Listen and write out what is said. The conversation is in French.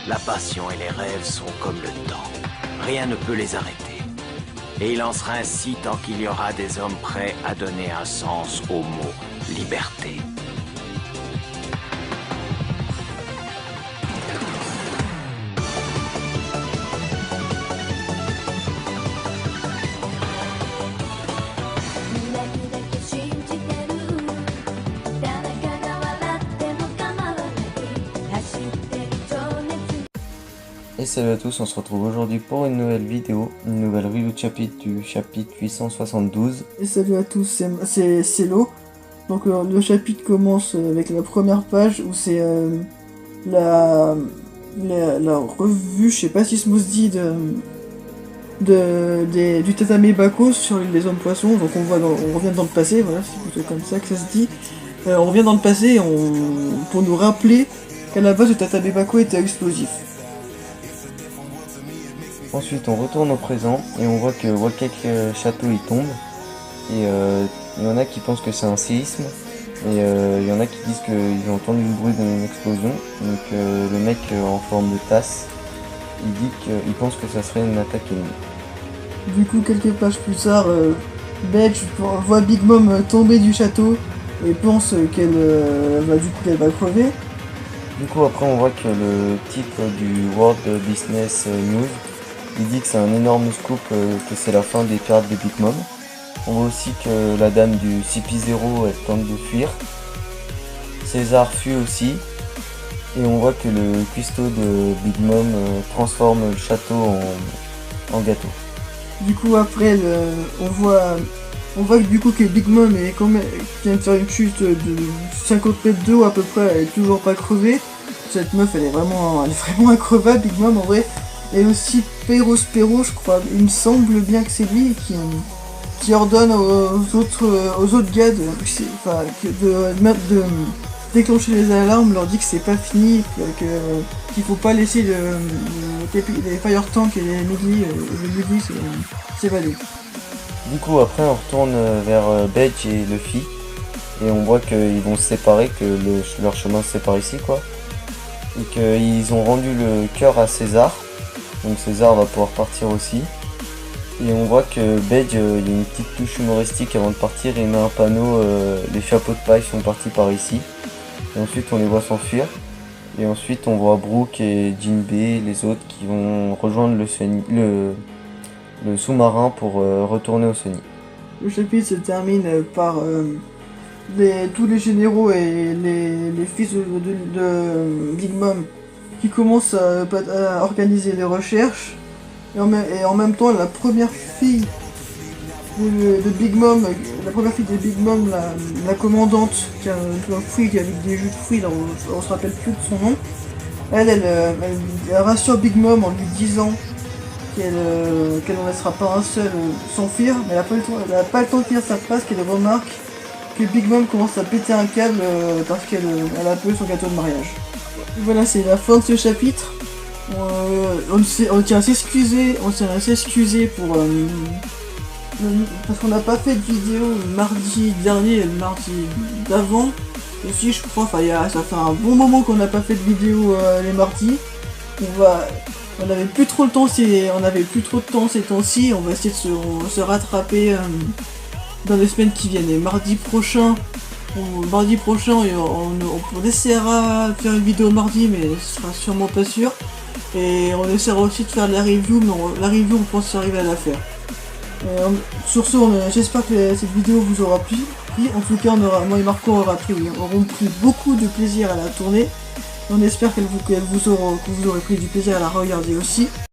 La passion et les rêves sont comme le temps. Rien ne peut les arrêter. Et il en sera ainsi tant qu'il y aura des hommes prêts à donner un sens au mot liberté. Et salut à tous, on se retrouve aujourd'hui pour une nouvelle vidéo, une nouvelle review de chapitre du chapitre 872. Et salut à tous, c'est Lo. Donc le chapitre commence avec la première page où c'est la revue, je sais pas si ce mot se dit, du tatame Bako sur l'île des hommes poissons. Donc on revient dans le passé, voilà, c'est plutôt comme ça que ça se dit. On revient dans le passé pour nous rappeler qu'à la base le tatame Bako était explosif. Ensuite on retourne au présent et on voit que Wakek Château il tombe. Et il y en a qui pensent que c'est un séisme. Et il y en a qui disent qu'ils ont entendu le bruit d'une explosion. Donc le mec en forme de tasse, il dit qu'il pense que ça serait une attaque ennemie. Du coup, quelques pages plus tard, Bedge voit Big Mom tomber du château et pense qu'elle va crever. Du coup après on voit que le titre du World Business News, il dit que c'est un énorme scoop, que c'est la fin des pirates de Big Mom. On voit aussi que la dame du CP0 elle tente de fuir. César fuit aussi. Et on voit que le cuistot de Big Mom transforme le château en gâteau. Du coup après, on voit que du coup que Big Mom vient de faire une chute de 50 mètres d'eau à peu près, elle est toujours pas crevée. Cette meuf elle est vraiment increvable, Big Mom en vrai. Et aussi Spero, je crois, il me semble bien que c'est lui qui ordonne aux autres gars de déclencher les alarmes, leur dit que c'est pas fini, qu'il faut pas laisser les fire tanks et les Mugli s'évader. Du coup après on retourne vers Bedge et Luffy. Et on voit qu'ils vont se séparer, que leur chemin se sépare ici quoi. Et qu'ils ont rendu le cœur à César. Donc César va pouvoir partir aussi. Et on voit que Bedge, il y a une petite touche humoristique avant de partir, il met un panneau, les chapeaux de paille sont partis par ici. Et ensuite on les voit s'enfuir. Et ensuite on voit Brook et Jinbei, les autres qui vont rejoindre le sous-marin pour retourner au Sunny. Le chapitre se termine par tous les généraux et les fils de Big Mom qui commencent à organiser les recherches. Et en même temps, la première fille de Big Mom, la commandante, qui a un fruit avec des jus de fruits, on se rappelle plus de son nom. Elle rassure Big Mom en lui disant qu'elle n'en laissera pas un seul s'enfuir, mais elle n'a pas le temps de finir sa phrase qu'elle remarque que Big Mom commence à péter un câble parce qu'elle a peu son gâteau de mariage. Et voilà, c'est la fin de ce chapitre. On tient à s'excuser pour parce qu'on n'a pas fait de vidéo le mardi dernier et le mardi d'avant aussi, je crois. Ça fait un bon moment qu'on n'a pas fait de vidéo les mardis. On n'avait plus trop de temps ces temps-ci. On va essayer de se rattraper dans les semaines qui viennent. Et mardi prochain, on essaiera de faire une vidéo mardi, mais ce sera sûrement pas sûr. Et on essaiera aussi de faire la review, mais la review on pense arriver à la faire. Sur ce, j'espère que cette vidéo vous aura plu. En tout cas, moi et Marco auront pris beaucoup de plaisir à la tourner. On espère que vous aurez pris du plaisir à la regarder aussi.